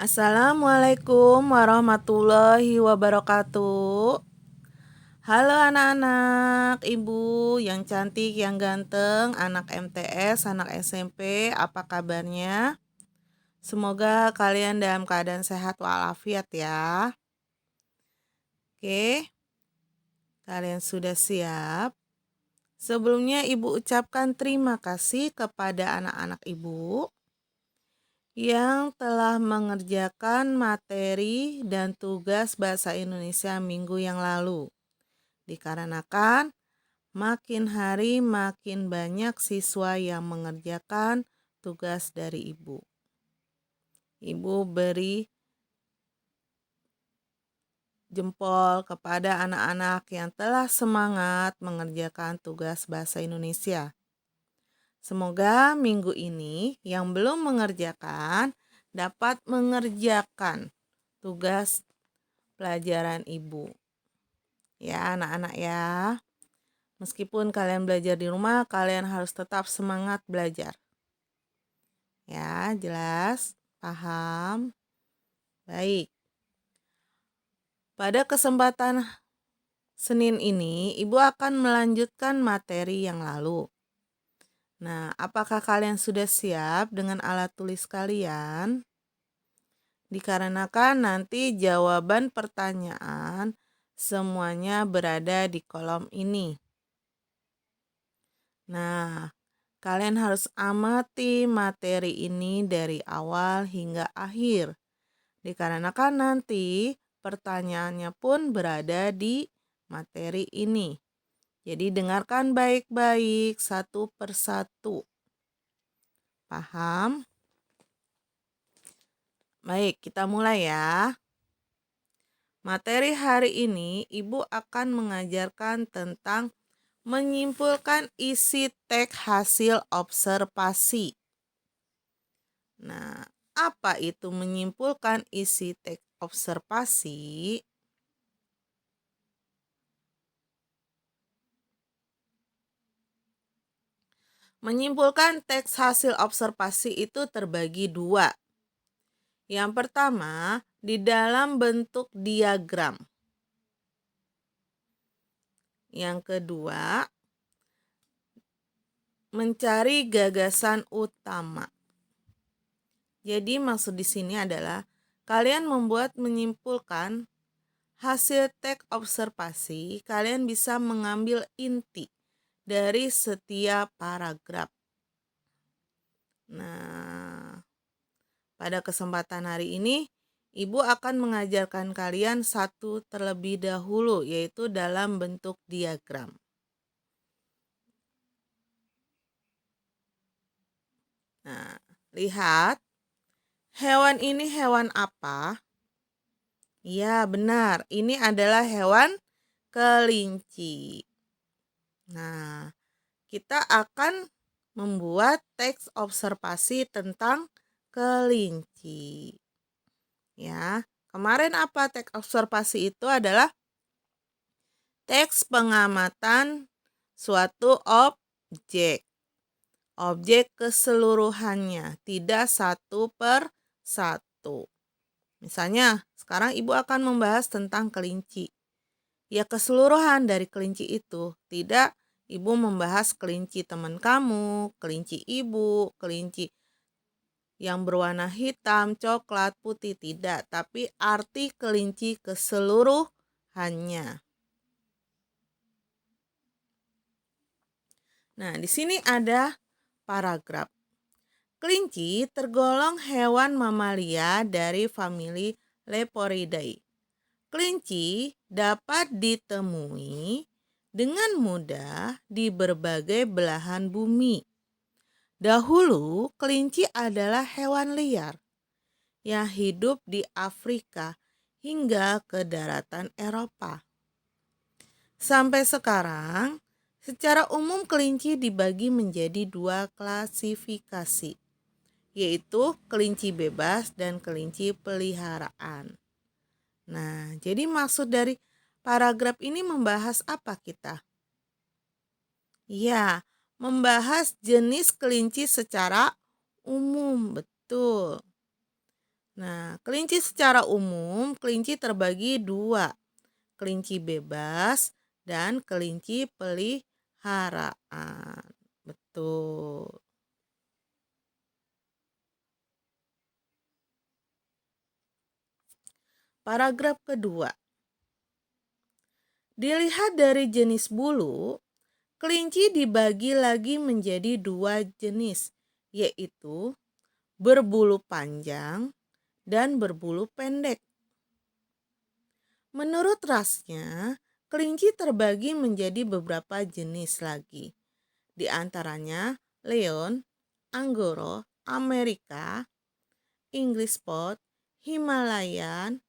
Assalamualaikum warahmatullahi wabarakatuh. Halo anak-anak, ibu yang cantik, yang ganteng, anak MTS, anak SMP, apa kabarnya? Semoga kalian dalam keadaan sehat walafiat ya. Oke, kalian sudah siap? Sebelumnya ibu ucapkan terima kasih kepada anak-anak ibu yang telah mengerjakan materi dan tugas bahasa Indonesia minggu yang lalu. Dikarenakan makin hari makin banyak siswa yang mengerjakan tugas dari ibu. Ibu beri jempol kepada anak-anak yang telah semangat mengerjakan tugas bahasa Indonesia. Semoga minggu ini yang belum mengerjakan dapat mengerjakan tugas pelajaran ibu. Ya, anak-anak ya. Meskipun kalian belajar di rumah, kalian harus tetap semangat belajar. Ya, jelas? Paham? Baik. Pada kesempatan Senin ini, Ibu akan melanjutkan materi yang lalu. Nah, apakah kalian sudah siap dengan alat tulis kalian? Dikarenakan nanti jawaban pertanyaan semuanya berada di kolom ini. Nah, kalian harus amati materi ini dari awal hingga akhir. Dikarenakan nanti pertanyaannya pun berada di materi ini. Jadi dengarkan baik-baik satu persatu. Paham? Baik, kita mulai ya. Materi hari ini Ibu akan mengajarkan tentang menyimpulkan isi teks hasil observasi. Nah, apa itu menyimpulkan isi teks observasi? Menyimpulkan teks hasil observasi itu terbagi dua. Yang pertama, di dalam bentuk diagram. Yang kedua, mencari gagasan utama. Jadi maksud di sini adalah kalian membuat menyimpulkan hasil teks observasi, kalian bisa mengambil inti dari setiap paragraf. Nah, pada kesempatan hari ini, Ibu akan mengajarkan kalian satu terlebih dahulu, yaitu dalam bentuk diagram. Nah, lihat, hewan ini hewan apa? Ya, benar, ini adalah hewan kelinci. Nah, kita akan membuat teks observasi tentang kelinci. Ya, kemarin apa teks observasi itu adalah teks pengamatan suatu objek. Objek keseluruhannya, tidak satu per satu. Misalnya, sekarang Ibu akan membahas tentang kelinci. Ya, keseluruhan dari kelinci itu, tidak Ibu membahas kelinci teman kamu, kelinci ibu, kelinci yang berwarna hitam, coklat, putih, tidak, tapi arti kelinci keseluruhannya. Nah, di sini ada paragraf. Kelinci tergolong hewan mamalia dari famili Leporidae. Kelinci dapat ditemui dengan mudah di berbagai belahan bumi. Dahulu, kelinci adalah hewan liar yang hidup di Afrika hingga ke daratan Eropa. Sampai sekarang, secara umum kelinci dibagi menjadi dua klasifikasi, yaitu kelinci bebas dan kelinci peliharaan. Nah, jadi maksud dari paragraf ini membahas apa kita? Ya, membahas jenis kelinci secara umum, betul. Nah, kelinci secara umum, kelinci terbagi dua, kelinci bebas dan kelinci peliharaan. Betul. Paragraf kedua. Dilihat dari jenis bulu, kelinci dibagi lagi menjadi dua jenis, yaitu berbulu panjang dan berbulu pendek. Menurut rasnya, kelinci terbagi menjadi beberapa jenis lagi. Di antaranya Leon, Anggoro, Amerika, English Spot, Himalayan,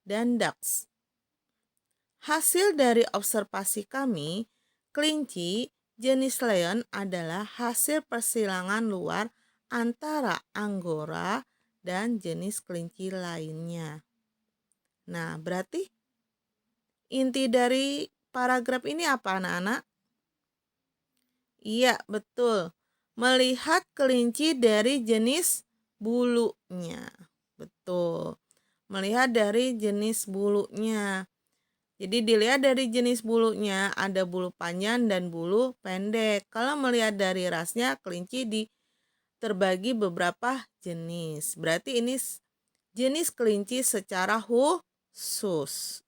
dan Dachs. Hasil dari observasi kami, kelinci jenis Leon adalah hasil persilangan luar antara Anggora dan jenis kelinci lainnya. Nah, berarti inti dari paragraf ini apa, anak-anak? Iya, betul. Melihat kelinci dari jenis bulunya. Betul. Melihat dari jenis bulunya. Jadi dilihat dari jenis bulunya, ada bulu panjang dan bulu pendek. Kalau melihat dari rasnya, kelinci terbagi beberapa jenis. Berarti ini jenis kelinci secara khusus.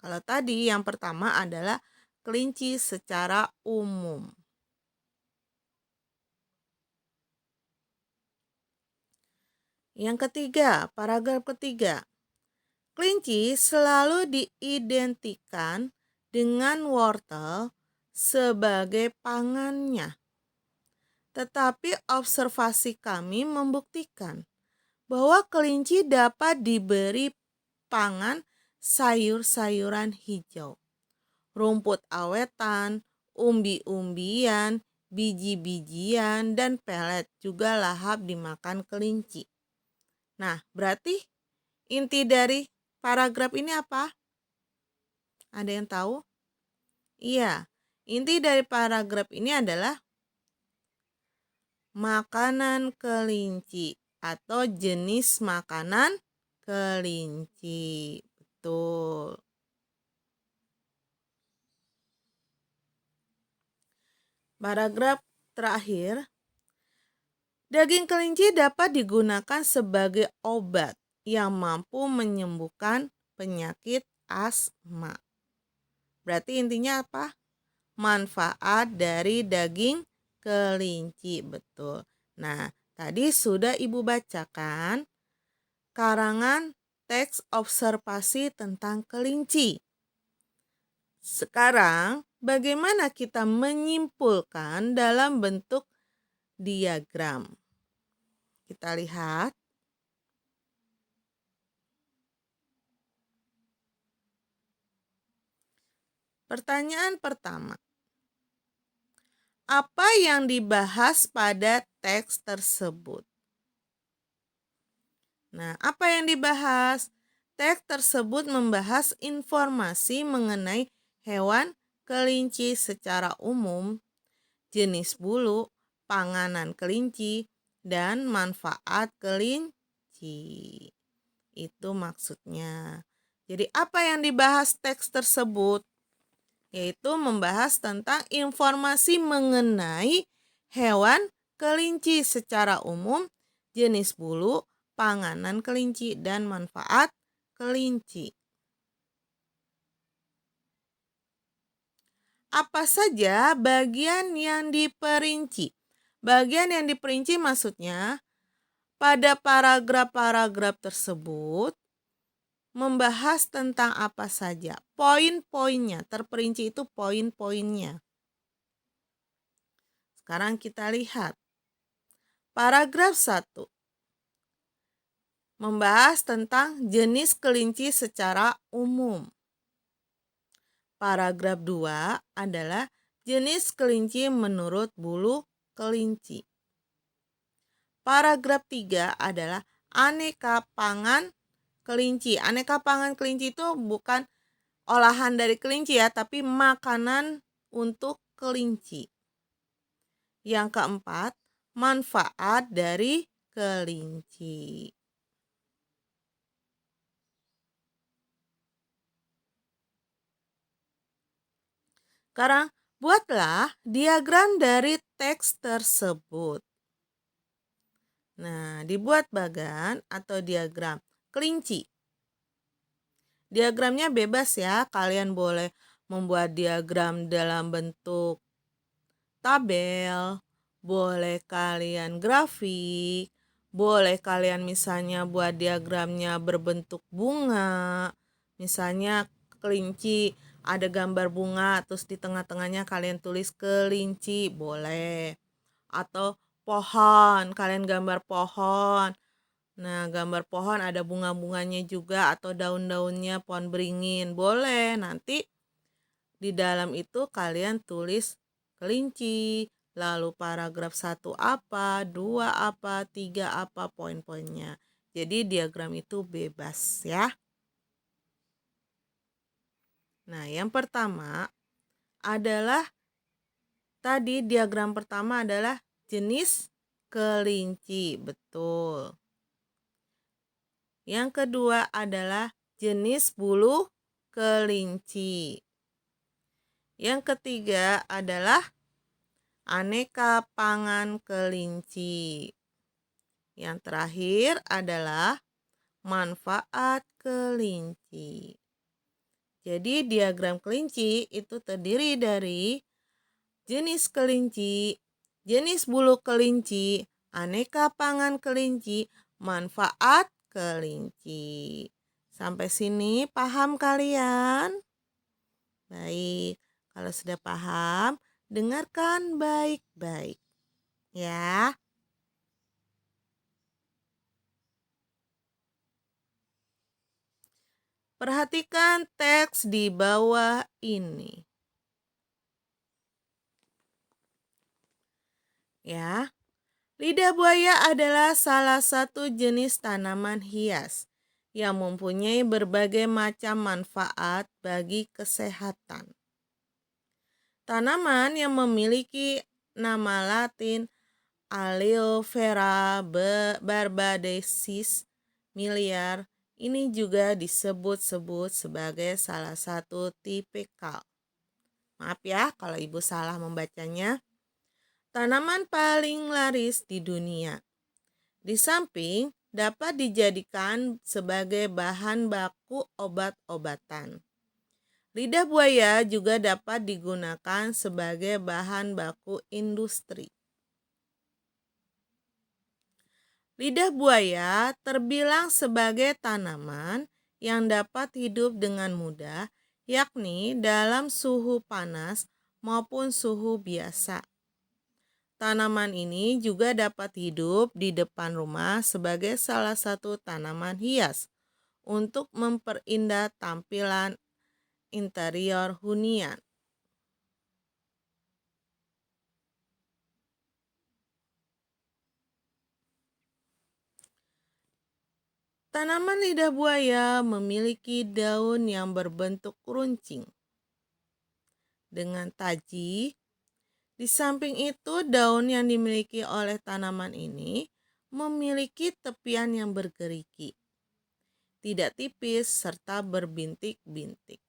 Kalau tadi yang pertama adalah kelinci secara umum. Yang ketiga, paragraf ketiga. Kelinci selalu diidentikan dengan wortel sebagai pangannya. Tetapi observasi kami membuktikan bahwa kelinci dapat diberi pangan sayur-sayuran hijau, rumput awetan, umbi-umbian, biji-bijian, dan pelet juga lahap dimakan kelinci. Nah, berarti inti dari paragraf ini apa? Ada yang tahu? Iya, inti dari paragraf ini adalah makanan kelinci atau jenis makanan kelinci. Betul. Paragraf terakhir. Daging kelinci dapat digunakan sebagai obat yang mampu menyembuhkan penyakit asma. Berarti intinya apa? Manfaat dari daging kelinci, betul. Nah, tadi sudah Ibu bacakan karangan teks observasi tentang kelinci. Sekarang, bagaimana kita menyimpulkan dalam bentuk diagram? Kita lihat. Pertanyaan pertama. Apa yang dibahas pada teks tersebut? Nah, apa yang dibahas? Teks tersebut membahas informasi mengenai hewan kelinci secara umum, jenis bulu, panganan kelinci, dan manfaat kelinci. Itu maksudnya. Jadi apa yang dibahas teks tersebut? Yaitu membahas tentang informasi mengenai hewan kelinci secara umum, jenis bulu, panganan kelinci, dan manfaat kelinci. Apa saja bagian yang diperinci? Bagian yang diperinci maksudnya pada paragraf-paragraf tersebut membahas tentang apa saja. Poin-poinnya, terperinci itu poin-poinnya. Sekarang kita lihat. Paragraf 1 membahas tentang jenis kelinci secara umum. Paragraf 2 adalah jenis kelinci menurut bulu kelinci. Paragraf 3 adalah aneka pangan kelinci. Aneka pangan kelinci itu bukan olahan dari kelinci ya, tapi makanan untuk kelinci. Yang keempat, manfaat dari kelinci. Sekarang buatlah diagram dari teks tersebut. Nah, dibuat bagan atau diagram kelinci. Diagramnya bebas ya, kalian boleh membuat diagram dalam bentuk tabel, boleh kalian grafik, boleh kalian misalnya buat diagramnya berbentuk bunga. Misalnya kelinci, ada gambar bunga, terus di tengah-tengahnya kalian tulis kelinci, boleh. Atau pohon, kalian gambar pohon. Nah, gambar pohon ada bunga-bunganya juga atau daun-daunnya pohon beringin. Boleh, nanti di dalam itu kalian tulis kelinci, lalu paragraf 1 apa, 2 apa, 3 apa, poin-poinnya. Jadi diagram itu bebas ya. Nah, yang pertama adalah diagram pertama adalah jenis kelinci, betul. Yang kedua adalah jenis bulu kelinci. Yang ketiga adalah aneka pangan kelinci. Yang terakhir adalah manfaat kelinci. Jadi diagram kelinci itu terdiri dari jenis kelinci, jenis bulu kelinci, aneka pangan kelinci, manfaat kelinci. Sampai sini paham kalian? Baik, kalau sudah paham, dengarkan baik-baik ya. Perhatikan teks di bawah ini. Ya, lidah buaya adalah salah satu jenis tanaman hias yang mempunyai berbagai macam manfaat bagi kesehatan. Tanaman yang memiliki nama Latin Aloe barbadensis miliar ini juga disebut-sebut sebagai salah satu tipikal. Maaf ya kalau ibu salah membacanya. Tanaman paling laris di dunia. Di samping dapat dijadikan sebagai bahan baku obat-obatan. Lidah buaya juga dapat digunakan sebagai bahan baku industri. Lidah buaya terbilang sebagai tanaman yang dapat hidup dengan mudah, yakni dalam suhu panas maupun suhu biasa. Tanaman ini juga dapat hidup di depan rumah sebagai salah satu tanaman hias untuk memperindah tampilan interior hunian. Tanaman lidah buaya memiliki daun yang berbentuk runcing dengan taji. Di samping itu, daun yang dimiliki oleh tanaman ini memiliki tepian yang bergerigi, tidak tipis serta berbintik-bintik.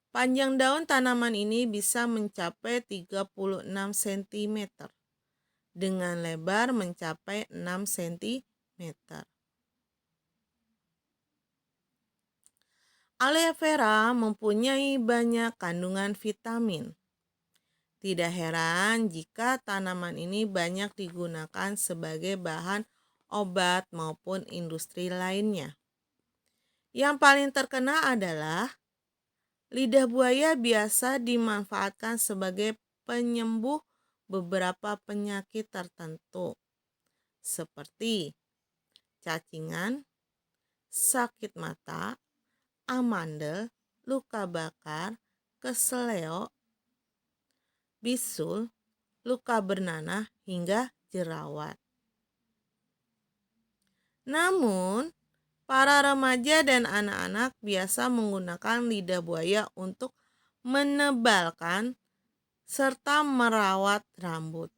Panjang daun tanaman ini bisa mencapai 36 cm dengan lebar mencapai 6 cm. Aloe vera mempunyai banyak kandungan vitamin. Tidak heran jika tanaman ini banyak digunakan sebagai bahan obat maupun industri lainnya. Yang paling terkenal adalah lidah buaya biasa dimanfaatkan sebagai penyembuh beberapa penyakit tertentu seperti cacingan, sakit mata, amandel, luka bakar, keseleo, bisul, luka bernanah, hingga jerawat. Namun, para remaja dan anak-anak biasa menggunakan lidah buaya untuk menebalkan serta merawat rambut,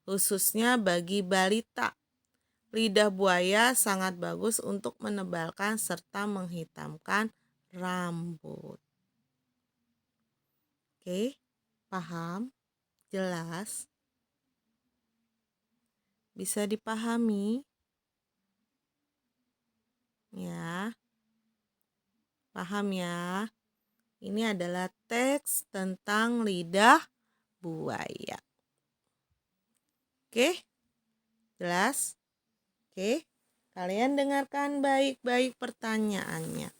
khususnya bagi balita. Lidah buaya sangat bagus untuk menebalkan serta menghitamkan rambut. Oke, paham? Jelas? Bisa dipahami? Ya, paham ya? Ini adalah teks tentang lidah buaya. Oke, jelas? Oke, kalian dengarkan baik-baik pertanyaannya.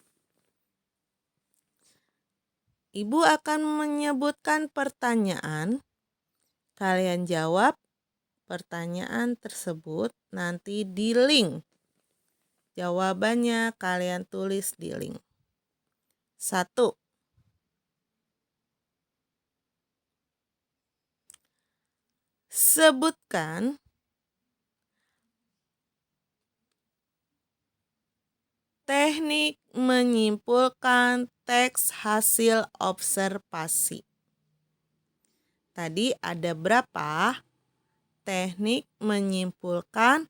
Ibu akan menyebutkan pertanyaan. Kalian jawab pertanyaan tersebut nanti di link. Jawabannya kalian tulis di link. 1. Sebutkan teknik menyimpulkan teks hasil observasi. Tadi ada berapa teknik menyimpulkan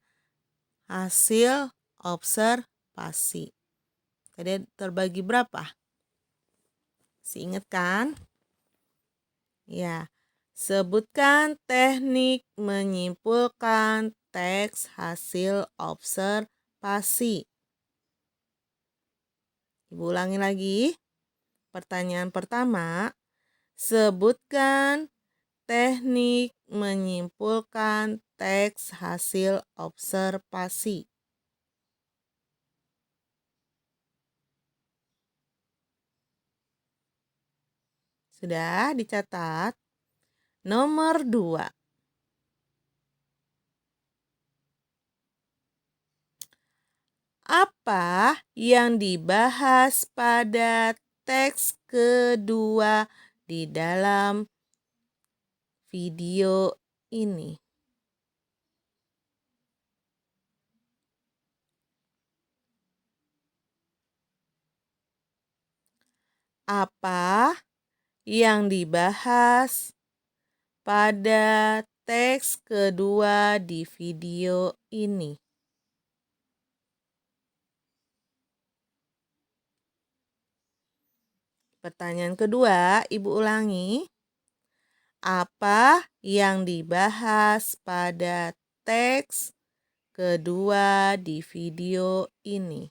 hasil observasi? Tadi terbagi berapa? Masih ingat kan? Ya, sebutkan teknik menyimpulkan teks hasil observasi. Ibu ulangi lagi. Pertanyaan pertama, sebutkan teknik menyimpulkan teks hasil observasi. Sudah dicatat? Nomor 2. Apa yang dibahas pada teks kedua di dalam video ini? Apa yang dibahas pada teks kedua di video ini? Pertanyaan kedua, Ibu ulangi. Apa yang dibahas pada teks kedua di video ini?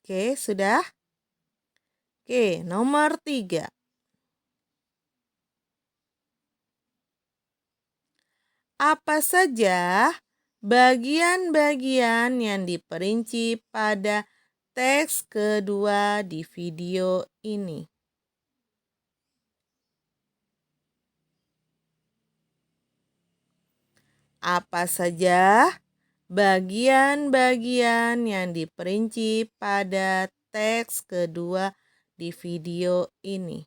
Oke, sudah? Oke, nomor 3. Apa saja bagian-bagian yang diperinci pada teks kedua di video ini? Apa saja bagian-bagian yang diperinci pada teks kedua di video ini?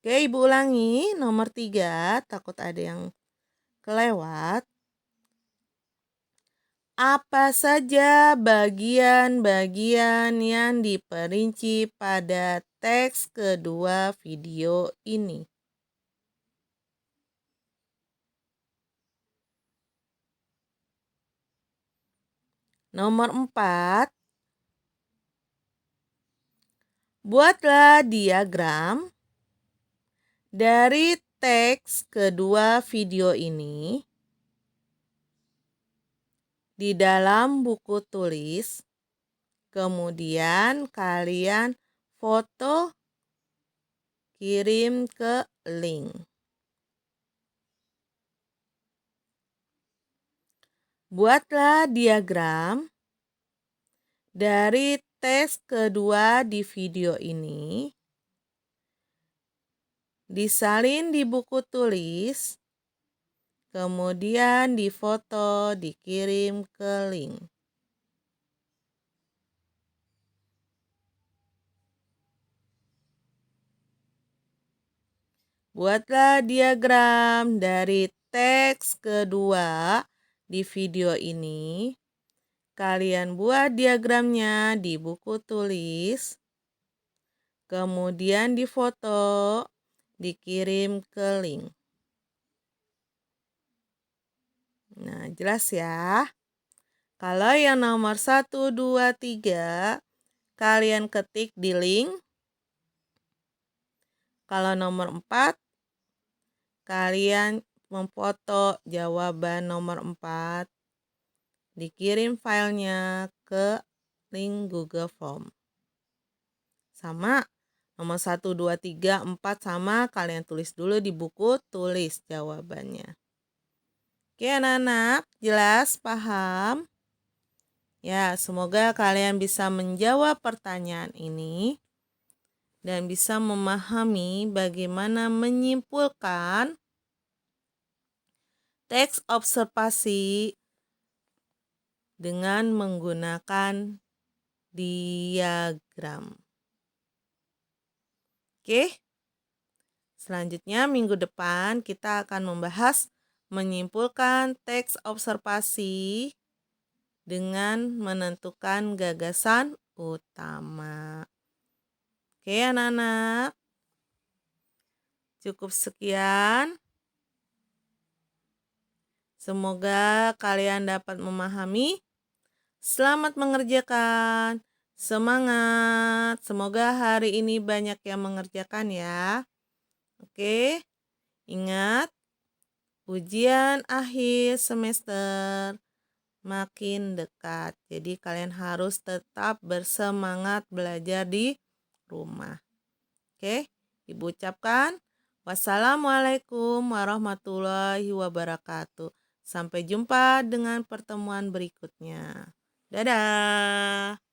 Oke, Ibu ulangi nomor 3, takut ada yang kelewat. Apa saja bagian-bagian yang diperinci pada teks kedua video ini? Nomor 4. Buatlah diagram dari teks kedua video ini di dalam buku tulis. Kemudian kalian foto, kirim ke link. Buatlah diagram dari teks kedua di video ini. Disalin di buku tulis. Kemudian difoto, dikirim ke link. Buatlah diagram dari teks kedua di video ini. Kalian buat diagramnya di buku tulis. kemudian difoto, dikirim ke link. Nah, jelas ya. Kalau yang nomor 1, 2, 3, kalian ketik di link. Kalau nomor 4, kalian memfoto jawaban nomor 4, dikirim filenya ke link Google Form. Sama, nomor 1, 2, 3, 4 sama, kalian tulis dulu di buku, tulis jawabannya. Oke anak-anak, jelas, paham? Ya, semoga kalian bisa menjawab pertanyaan ini dan bisa memahami bagaimana menyimpulkan teks observasi dengan menggunakan diagram. Oke, selanjutnya minggu depan kita akan membahas menyimpulkan teks observasi dengan menentukan gagasan utama. Oke anak-anak, cukup sekian. Semoga kalian dapat memahami. Selamat mengerjakan. Semangat. Semoga hari ini banyak yang mengerjakan ya. Oke, ingat ujian akhir semester makin dekat. Jadi kalian harus tetap bersemangat belajar di rumah. Oke, Ibu ucapkan wassalamualaikum warahmatullahi wabarakatuh. Sampai jumpa dengan pertemuan berikutnya. Dadah.